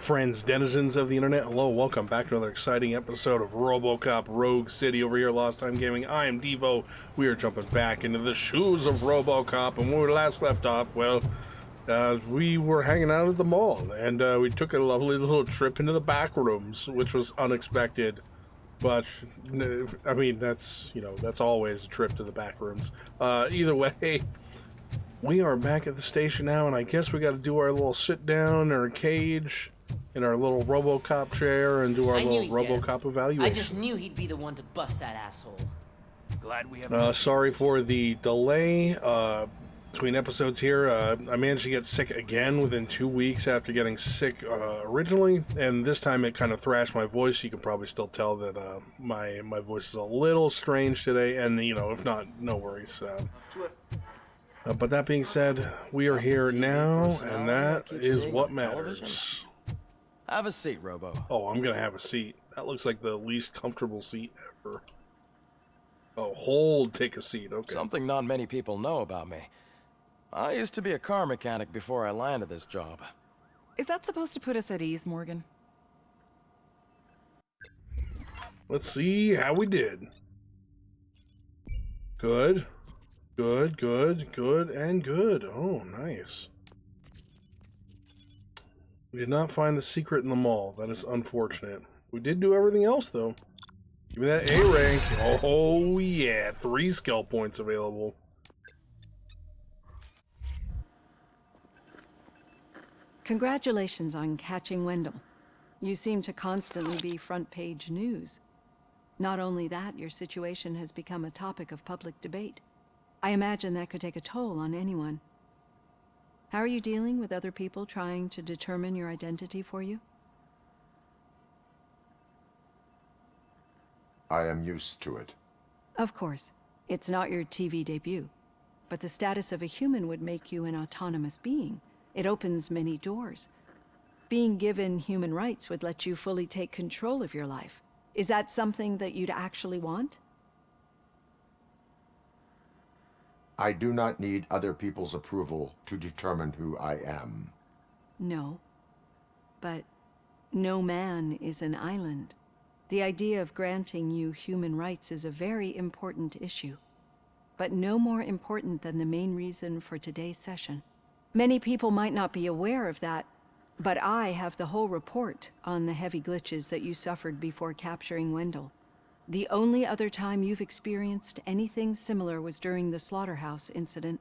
Friends, denizens of the internet, hello, welcome back to another exciting episode of RoboCop Rogue City over here at LostTimeGaming. I am Devo. We are jumping back into the shoes of RoboCop, and when we last left off, well, we were hanging out at the mall, and we took a lovely little trip into the back rooms, which was unexpected. But, I mean, that's always a trip to the back rooms. Either way, we are back at the station now, and I guess we got to do our little sit down in our cage, in our little RoboCop chair, and do our little RoboCop evaluation. I just knew he'd be the one to bust that asshole. Glad we have. Sorry for the delay between episodes here. I managed to get sick again within 2 weeks after getting sick originally, and this time it kind of thrashed my voice. You can probably still tell that my voice is a little strange today, and if not, no worries. But that being said, we are here now, and that is what matters. Have a seat, Robo. Oh, I'm gonna have a seat. That looks like the least comfortable seat ever. Oh, take a seat, okay. Something not many people know about me. I used to be a car mechanic before I landed this job. Is that supposed to put us at ease, Morgan? Let's see how we did. Good. Good, good, good, and good. Oh, nice. We did not find the secret in the mall. That is unfortunate. We did do everything else, though. Give me that A rank. Oh, yeah. 3 skill points available. Congratulations on catching Wendell. You seem to constantly be front page news. Not only that, your situation has become a topic of public debate. I imagine that could take a toll on anyone. How are you dealing with other people trying to determine your identity for you? I am used to it. Of course. It's not your TV debut. But the status of a human would make you an autonomous being. It opens many doors. Being given human rights would let you fully take control of your life. Is that something that you'd actually want? I do not need other people's approval to determine who I am. No. But no man is an island. The idea of granting you human rights is a very important issue, but no more important than the main reason for today's session. Many people might not be aware of that, but I have the whole report on the heavy glitches that you suffered before capturing Wendell. The only other time you've experienced anything similar was during the slaughterhouse incident.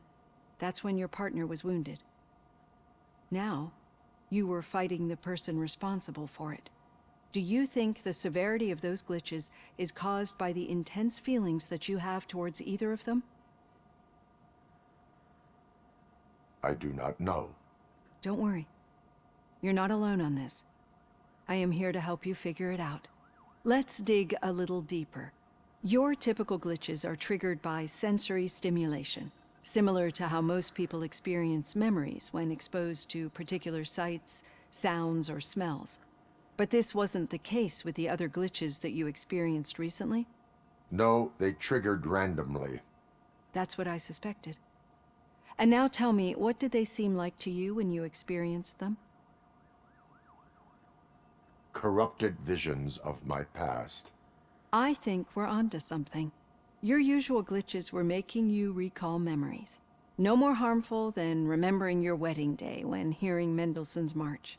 That's when your partner was wounded. Now, you were fighting the person responsible for it. Do you think the severity of those glitches is caused by the intense feelings that you have towards either of them? I do not know. Don't worry. You're not alone on this. I am here to help you figure it out. Let's dig a little deeper. Your typical glitches are triggered by sensory stimulation, similar to how most people experience memories when exposed to particular sights, sounds, or smells. But this wasn't the case with the other glitches that you experienced recently? No, they triggered randomly. That's what I suspected. And now tell me, what did they seem like to you when you experienced them? Corrupted visions of my past. I think we're onto something. Your usual glitches were making you recall memories. No more harmful than remembering your wedding day when hearing Mendelssohn's March.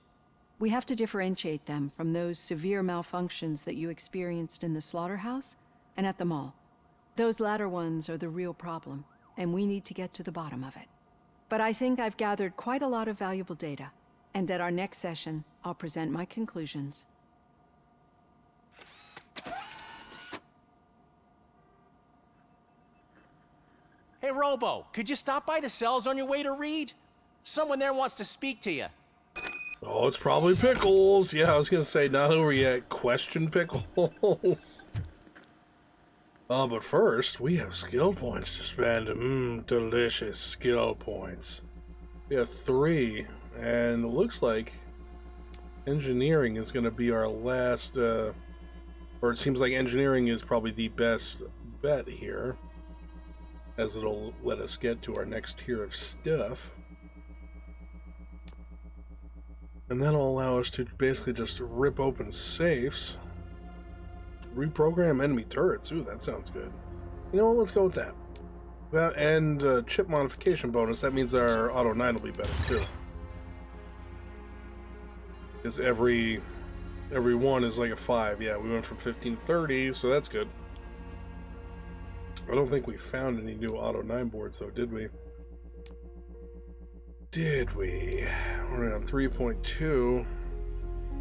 We have to differentiate them from those severe malfunctions that you experienced in the slaughterhouse and at the mall. Those latter ones are the real problem, and we need to get to the bottom of it. But I think I've gathered quite a lot of valuable data, and at our next session, I'll present my conclusions. Hey, Robo, could you stop by the cells on your way to Reed? Someone there wants to speak to you. Oh, it's probably Pickles. Yeah, I was gonna say, not over yet. Question Pickles. But first, we have skill points to spend. Delicious skill points. We have 3, and it looks like engineering is gonna be our last, or it seems like engineering is probably the best bet here, as it'll let us get to our next tier of stuff. And that'll allow us to basically just rip open safes. Reprogram enemy turrets. Ooh, that sounds good. You know what? Let's go with that. That and chip modification bonus. That means our auto 9 will be better too. Because every one is like a 5. Yeah, we went from 15 to 30, so that's good. I don't think we found any new auto 9 boards though, did we? Did we? We're on 3.2.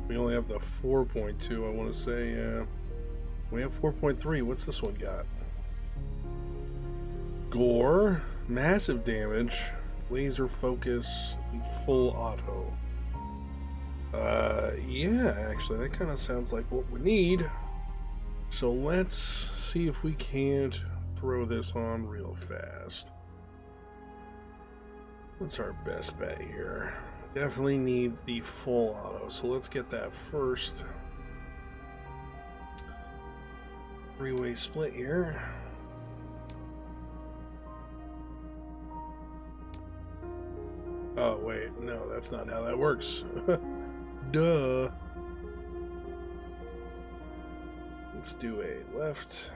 We only have the 4.2, I want to say. We have 4.3. What's this one got? Gore, massive damage, laser focus, and full auto. Yeah, actually, that kind of sounds like what we need. So let's see if we can't throw this on real fast. What's our best bet here? Definitely need the full auto, so let's get that first. Three-way split here. Oh, wait, no, that's not how that works. Duh. Let's do a left.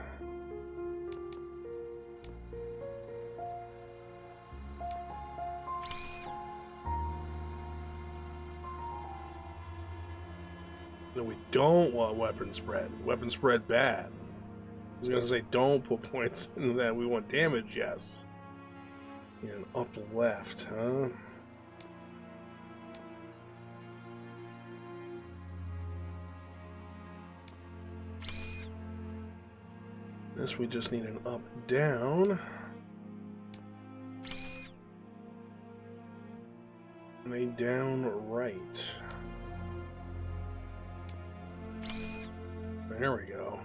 No, we don't want weapon spread. Weapon spread bad. I was gonna say don't put points in that. We want damage, yes. And up left, huh? This we just need an up down. And a down right. There we go.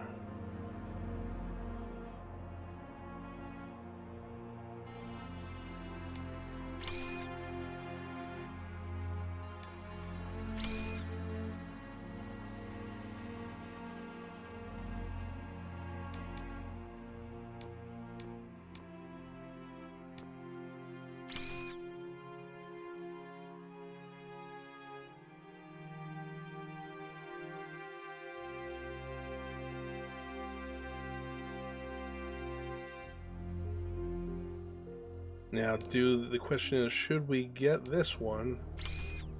Now, the question is, should we get this one,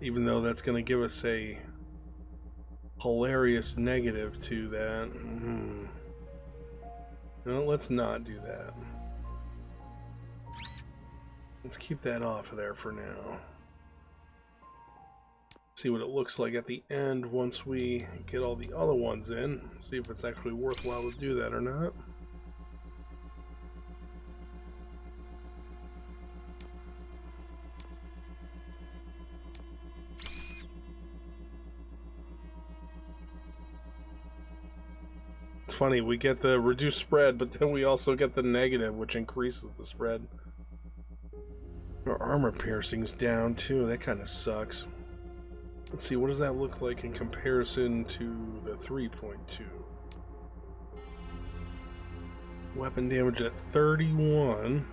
even though that's going to give us a hilarious negative to that? No, let's not do that. Let's keep that off of there for now. See what it looks like at the end once we get all the other ones in. See if it's actually worthwhile to do that or not. Funny, we get the reduced spread, but then we also get the negative, which increases the spread. Our armor piercing's down too. That kind of sucks. Let's see, what does that look like in comparison to the 3.2? Weapon damage at 31.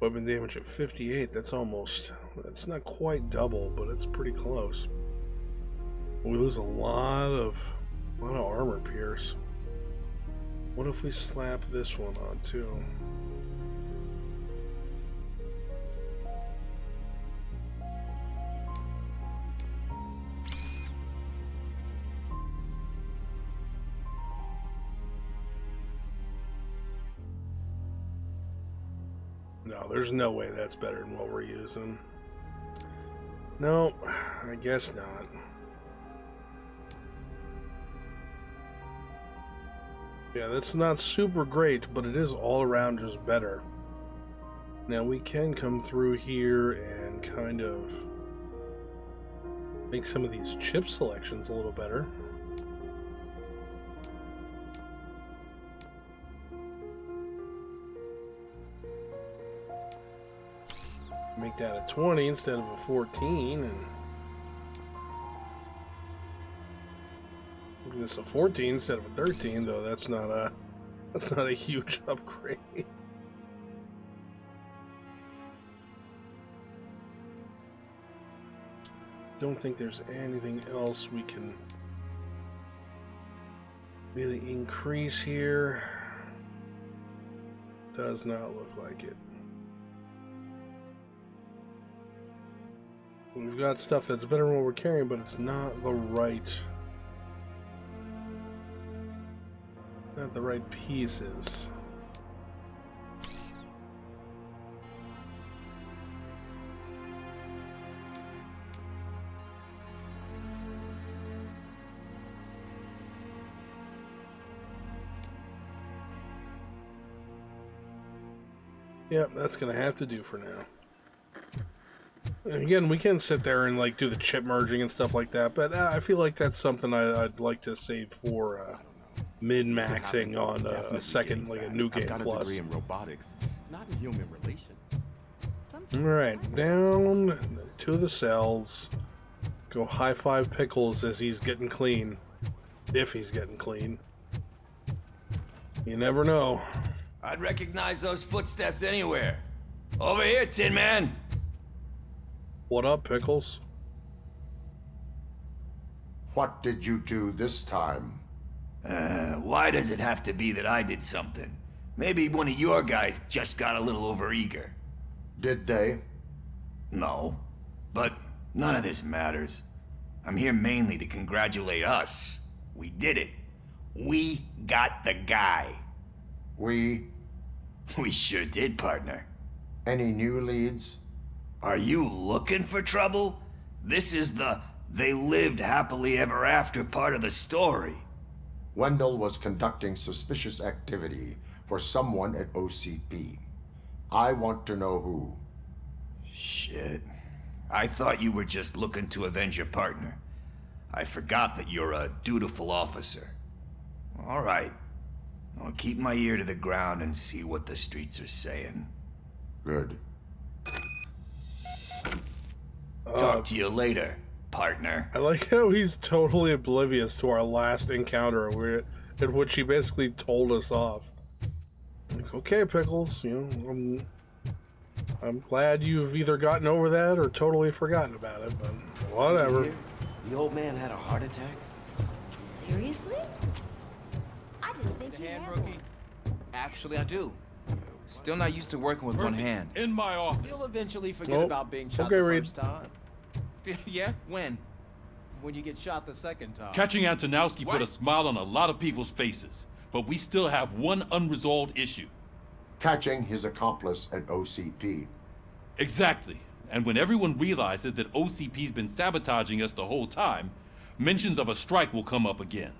Weapon damage at 58, that's not quite double, but it's pretty close. We lose a lot of armor pierce. What if we slap this one on too? No, there's no way that's better than what we're using. No, I guess not. Yeah, that's not super great, but it is all around just better. Now we can come through here and kind of make some of these chip selections a little better. Make that a 20 instead of a 14, and make this a 14 instead of a 13, though that's not That's not a huge upgrade. Don't think there's anything else we can really increase here. Does not look like it. We've got stuff that's better than what we're carrying, but it's not the right pieces. Yep, that's gonna have to do for now. And again, we can sit there and like do the chip merging and stuff like that, but I feel like that's something I'd like to save for min-maxing on a second, like a new game I've got plus. a degree in robotics, not in human relations. All right, down to the cells. Go high five Pickles as he's getting clean, if he's getting clean. You never know. I'd recognize those footsteps anywhere. Over here, Tin Man. What up, Pickles? What did you do this time? Why does it have to be that I did something? Maybe one of your guys just got a little overeager. Did they? No, but none of this matters. I'm here mainly to congratulate us. We did it. We got the guy. We? We sure did, partner. Any new leads? Are you looking for trouble? This is the they lived happily ever after part of the story. Wendell was conducting suspicious activity for someone at OCP. I want to know who. Shit. I thought you were just looking to avenge your partner. I forgot that you're a dutiful officer. All right. I'll keep my ear to the ground and see what the streets are saying. Good. Talk to you later, partner. I like how he's totally oblivious to our last encounter, in which he basically told us off. Like, okay, Pickles, you know, I'm glad you've either gotten over that or totally forgotten about it, but whatever. The old man had a heart attack? Seriously? I didn't think he had one. Actually, I do. Still not used to working with one hand. In my office. You'll eventually forget Oh, about being shot okay, the Reed. first time. Yeah? When? When you get shot the second time. Catching Antonowski put a smile on a lot of people's faces, but we still have one unresolved issue. Catching his accomplice at OCP. Exactly. And when everyone realizes that OCP's been sabotaging us the whole time, mentions of a strike will come up again.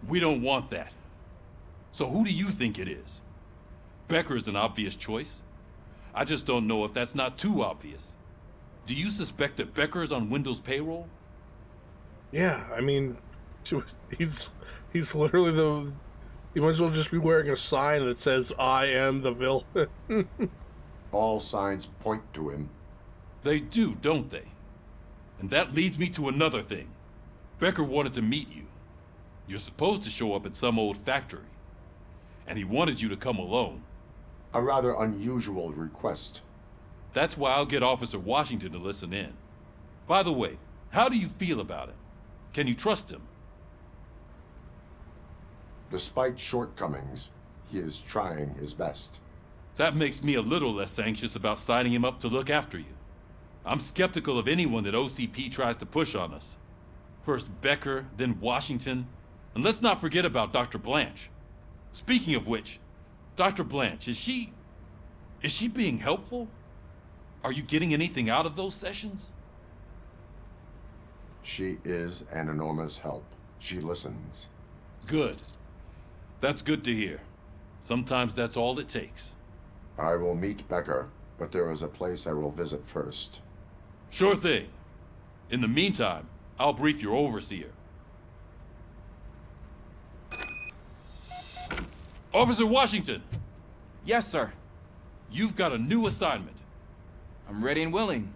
We don't want that. So who do you think it is? Becker is an obvious choice. I just don't know if that's not too obvious. Do you suspect that Becker is on Wendell's payroll? Yeah, I mean, he's literally the. He might as well just be wearing a sign that says "I am the villain." All signs point to him. They do, don't they? And that leads me to another thing. Becker wanted to meet you. You're supposed to show up at some old factory. And he wanted you to come alone. A rather unusual request. That's why I'll get Officer Washington to listen in. By the way, how do you feel about him? Can you trust him? Despite shortcomings, he is trying his best. That makes me a little less anxious about signing him up to look after you. I'm skeptical of anyone that OCP tries to push on us. First Becker, then Washington, and let's not forget about Dr. Blanche. Speaking of which, Dr. Blanche, is she being helpful? Are you getting anything out of those sessions? She is an enormous help. She listens. Good. That's good to hear. Sometimes that's all it takes. I will meet Becker, but there is a place I will visit first. Sure thing. In the meantime, I'll brief your overseer. Officer Washington! Yes, sir. You've got a new assignment. I'm ready and willing.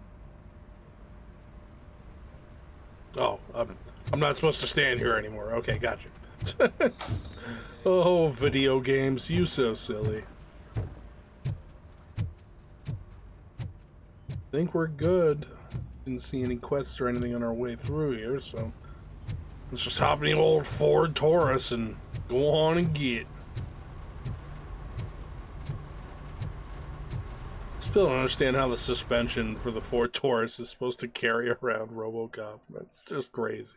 Oh, I'm not supposed to stand here anymore. Okay, gotcha. Oh, video games, you so silly. Think we're good. Didn't see any quests or anything on our way through here, so let's just hop in the old Ford Taurus and go on and get. Still don't understand how the suspension for the Ford Taurus is supposed to carry around RoboCop. That's just crazy.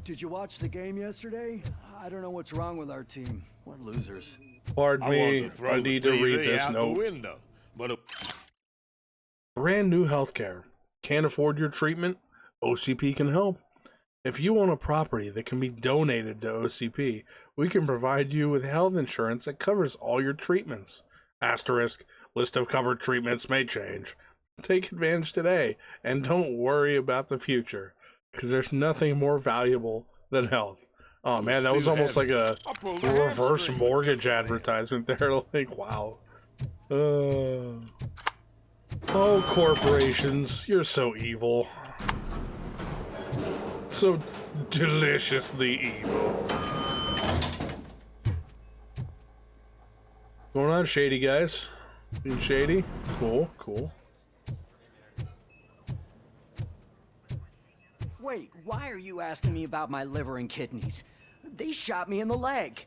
Did you watch the game yesterday? I don't know what's wrong with our team. What losers. Pardon me, I need to read this note. Window, but Brand new healthcare. Can't afford your treatment? OCP can help. If you own a property that can be donated to OCP, we can provide you with health insurance that covers all your treatments. Asterisk, list of covered treatments may change. Take advantage today, and don't worry about the future, because there's nothing more valuable than health. Oh man, that was almost like a reverse mortgage advertisement there. Like, wow. Oh, corporations, you're so evil. So deliciously evil. Going on, shady guys? Being shady? Cool, cool. Wait, why are you asking me about my liver and kidneys? They shot me in the leg.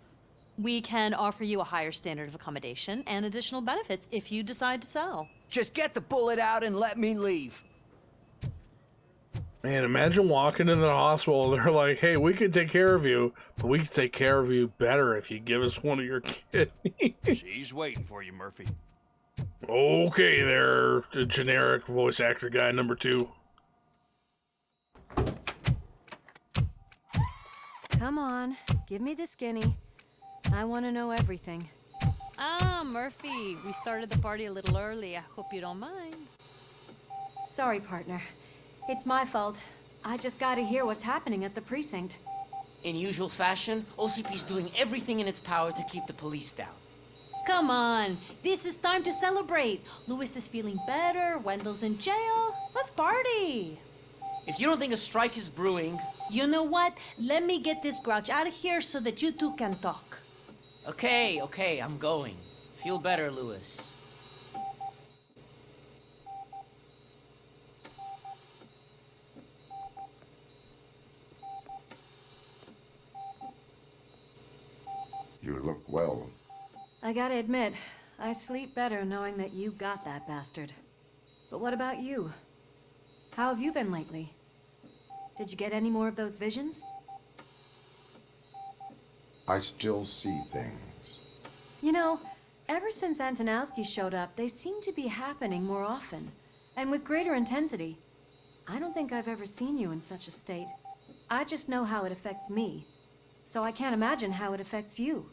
We can offer you a higher standard of accommodation and additional benefits if you decide to sell. Just get the bullet out and let me leave. Man, imagine walking into the hospital and they're like, hey, we can take care of you, but we can take care of you better if you give us one of your kidneys. she's waiting for you, Murphy. Okay there, the generic voice actor guy number 2. Come on, give me the skinny. I want to know everything. Ah, Murphy, we started the party a little early. I hope you don't mind. Sorry, partner. It's my fault. I just gotta hear what's happening at the precinct. In usual fashion, OCP's doing everything in its power to keep the police down. Come on, this is time to celebrate. Louis is feeling better, Wendell's in jail. Let's party. If you don't think a strike is brewing... You know what? Let me get this grouch out of here so that you two can talk. Okay, I'm going. Feel better, Louis. You look well. I gotta admit, I sleep better knowing that you got that bastard. But what about you? How have you been lately? Did you get any more of those visions? I still see things. You know, ever since Antonowski showed up, they seem to be happening more often, and with greater intensity. I don't think I've ever seen you in such a state. I just know how it affects me, so I can't imagine how it affects you.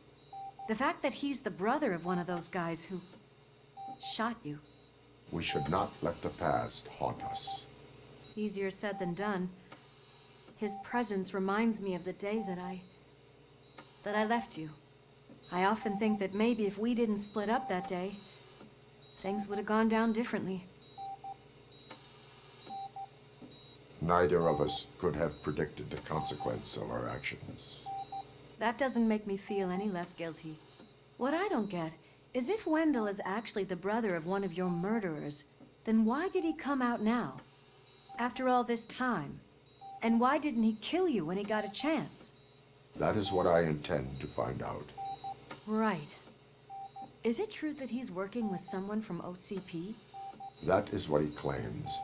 The fact that he's the brother of one of those guys who shot you. We should not let the past haunt us. Easier said than done. His presence reminds me of the day that I left you. I often think that maybe if we didn't split up that day, things would have gone down differently. Neither of us could have predicted the consequence of our actions. That doesn't make me feel any less guilty. What I don't get is if Wendell is actually the brother of one of your murderers, then why did he come out now? After all this time? And why didn't he kill you when he got a chance? That is what I intend to find out. Right. Is it true that he's working with someone from OCP? That is what he claims.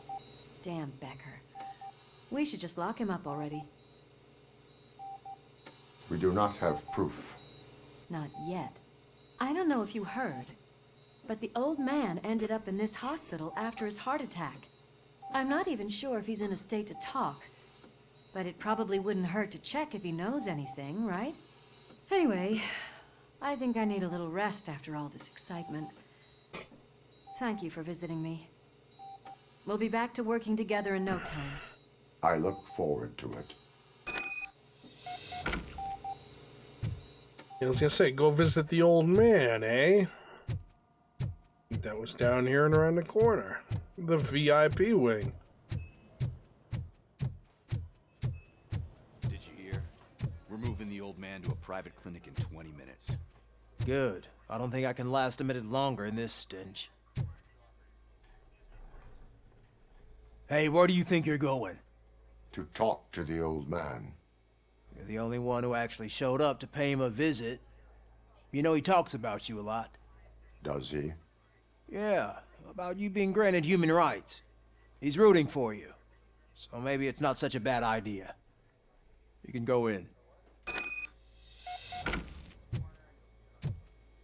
Damn Becker. We should just lock him up already. We do not have proof. Not yet. I don't know if you heard, but the old man ended up in this hospital after his heart attack. I'm not even sure if he's in a state to talk, but it probably wouldn't hurt to check if he knows anything, right? Anyway, I think I need a little rest after all this excitement. Thank you for visiting me. We'll be back to working together in no time. I look forward to it. I was gonna say, go visit the old man, eh? That was down here and around the corner. The VIP wing. Did you hear? We're moving the old man to a private clinic in 20 minutes. Good. I don't think I can last a minute longer in this stench. Hey, where do you think you're going? To talk to the old man. You're the only one who actually showed up to pay him a visit. You know he talks about you a lot. Does he? Yeah, about you being granted human rights. He's rooting for you. So maybe it's not such a bad idea. You can go in.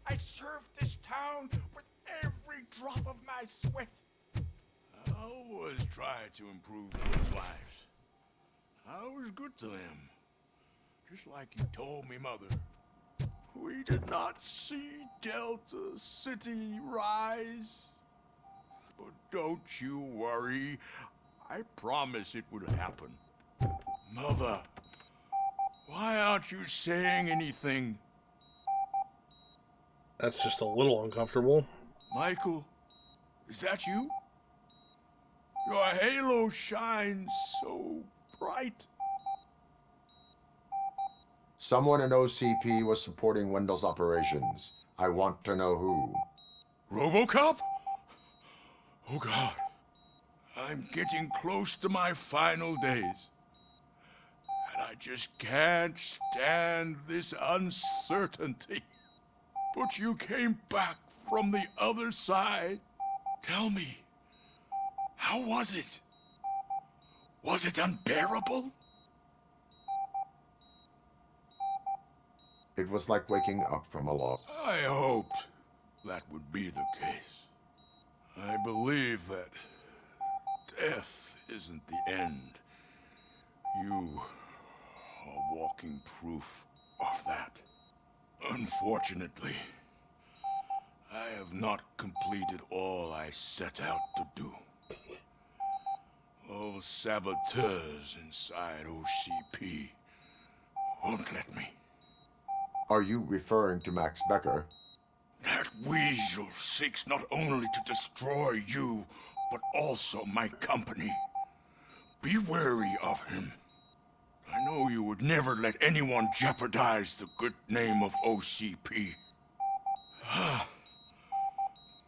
I served this town with every drop of my sweat. I always tried to improve people's lives. I was good to them. Just like you told me, Mother. We did not see Delta City rise. But don't you worry. I promise it will happen. Mother, why aren't you saying anything? That's just a little uncomfortable. Michael, is that you? Your halo shines so bright. Someone in OCP was supporting Wendell's operations. I want to know who. RoboCop? Oh God. I'm getting close to my final days. And I just can't stand this uncertainty. But you came back from the other side. Tell me, how was it? Was it unbearable? It was like waking up from a lost. I hoped that would be the case. I believe that death isn't the end. You are walking proof of that. Unfortunately, I have not completed all I set out to do. Those saboteurs inside OCP won't let me. Are you referring to Max Becker? That weasel seeks not only to destroy you, but also my company. Be wary of him. I know you would never let anyone jeopardize the good name of OCP.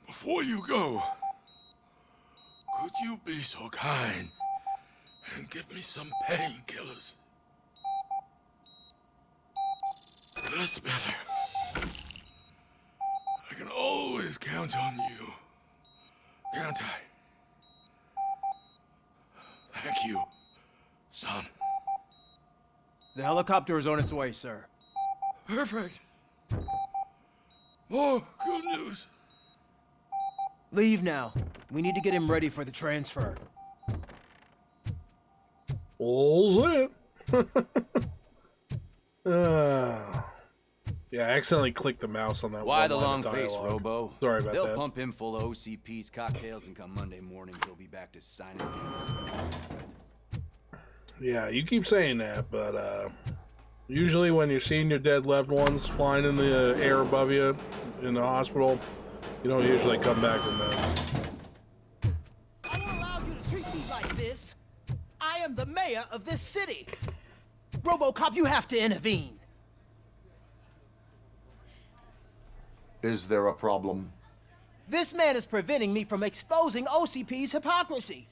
Before you go, could you be so kind and give me some painkillers? That's better. I can always count on you, can't I? Thank you, son. The helicopter is on its way, sir. Perfect. More good news. Leave now. We need to get him ready for the transfer. All's it. Yeah, I accidentally clicked the mouse on that. Why the one line long of face, dialogue. Robo? Sorry about They'll that. pump him full of OCP's cocktails, and come Monday morning, he'll be back to signing things. Yeah, you keep saying that, but usually when you're seeing your dead loved ones flying in the air above you in the hospital, you don't usually come back from that. I don't allow you to treat me like this. I am the mayor of this city. RoboCop, you have to intervene. Is there a problem? This man is preventing me from exposing OCP's hypocrisy.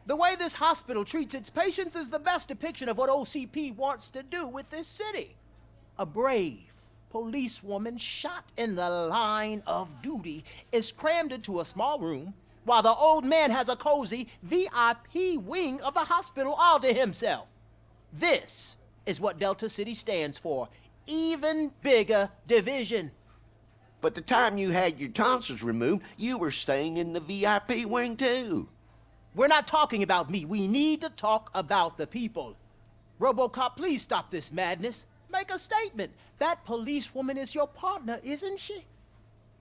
The way this hospital treats its patients is the best depiction of what OCP wants to do with this city. A brave policewoman shot in the line of duty is crammed into a small room while the old man has a cozy VIP wing of the hospital all to himself. This is what Delta City stands for. Even bigger division. But the time you had your tonsils removed, you were staying in the VIP wing too. We're not talking about me. We need to talk about the people. RoboCop, please stop this madness. Make a statement. That policewoman is your partner, isn't she?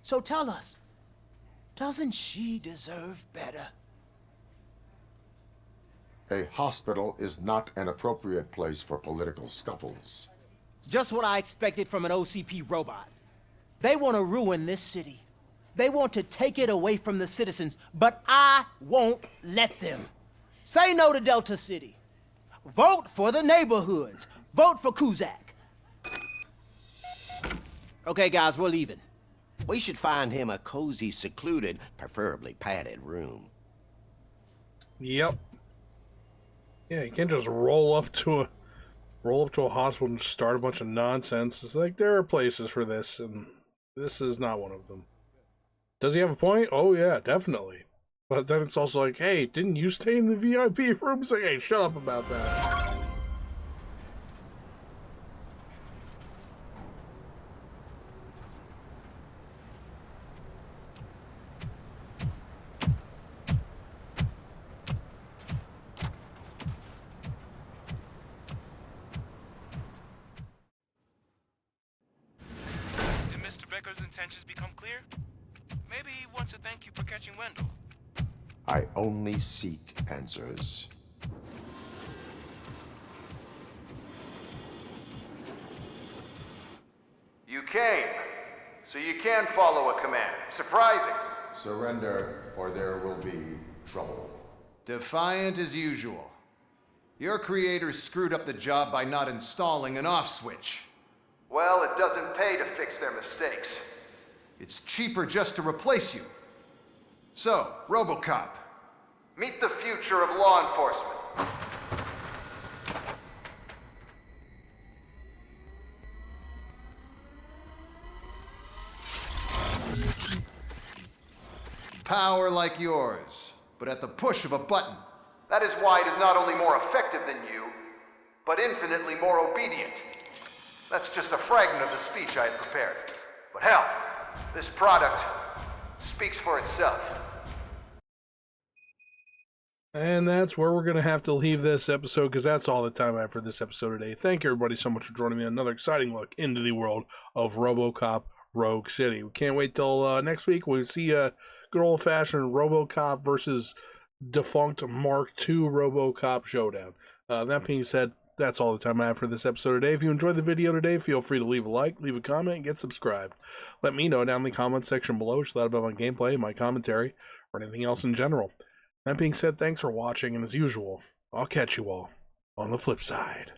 So tell us, doesn't she deserve better? A hospital is not an appropriate place for political scuffles. Just what I expected from an OCP robot. They want to ruin this city. They want to take it away from the citizens, but I won't let them. Say no to Delta City. Vote for the neighborhoods. Vote for Kuzak. Okay, guys, we're leaving. We should find him a cozy, secluded, preferably padded room. Yep. Yeah, you can't just roll up to a hospital and start a bunch of nonsense. It's like there are places for this, and this is not one of them. Does he have a point? Oh yeah, definitely. But then it's also like, hey, didn't you stay in the VIP room? It's like, hey, shut up about that. Did Mr. Becker's intentions become clear? Maybe he wants to thank you for catching Wendell. I only seek answers. You came, so you can follow a command. Surprising. Surrender, or there will be trouble. Defiant as usual. Your creators screwed up the job by not installing an off switch. Well, it doesn't pay to fix their mistakes. It's cheaper just to replace you. So, RoboCop, meet the future of law enforcement. Power like yours, but at the push of a button. That is why it is not only more effective than you, but infinitely more obedient. That's just a fragment of the speech I had prepared. But hell, this product speaks for itself. And that's where we're going to have to leave this episode, because that's all the time I have for this episode today. Thank you everybody so much for joining me on another exciting look into the world of RoboCop Rogue City. We can't wait till next week. We'll see a good old-fashioned RoboCop versus defunct Mark II RoboCop showdown. That being said, that's all the time I have for this episode today. If you enjoyed the video today, feel free to leave a like, leave a comment, and get subscribed. Let me know down in the comment section below what you thought about my gameplay, my commentary, or anything else in general. That being said, thanks for watching, and as usual, I'll catch you all on the flip side.